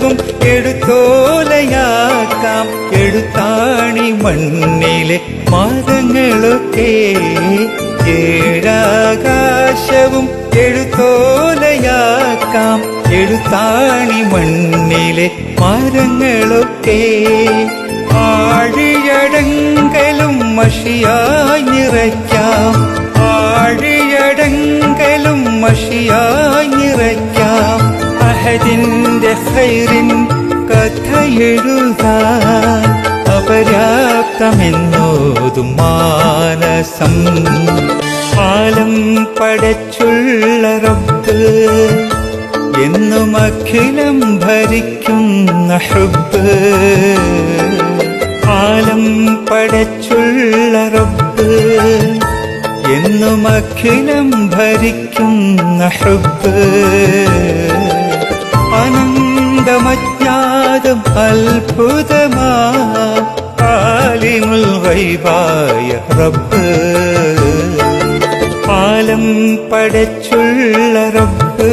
ആകാശവും എടുത്തോലയാക്കാം. എടുത്താണി മണ്ണിലെ മരങ്ങളൊക്കെ ഏഴാകാശവും എടുത്തോലയാക്കാം. എടുത്താണി മണ്ണിലെ മരങ്ങളൊക്കെ ആഴിയടങ്കലും മഷിയായി നിറയ്ക്കാം. ആഴിയടങ്കലും മഷിയായി നിറയ്ക്കാം. അഹദിന്റെ ഖൈറിൻ കഥയെഴുതാൻ അപര്യാപ്തമെന്നോതും മാനസം. ആലം പടച്ചുള്ള റബ്ബ് എന്നും അഖിലം ഭരിക്കുന്ന ഹുബ്ബ്. ആലം പടച്ചുള്ള റബ്ബ് എന്നും അഖിലം ഭരിക്കുന്ന ഹുബ്ബ്. അനന്തമജ്ഞാതം അത്ഭുതമാ ആലിമുൽ ഗൈബായ റബ്ബ്. ആലം പടച്ചുള്ള റബ്ബ്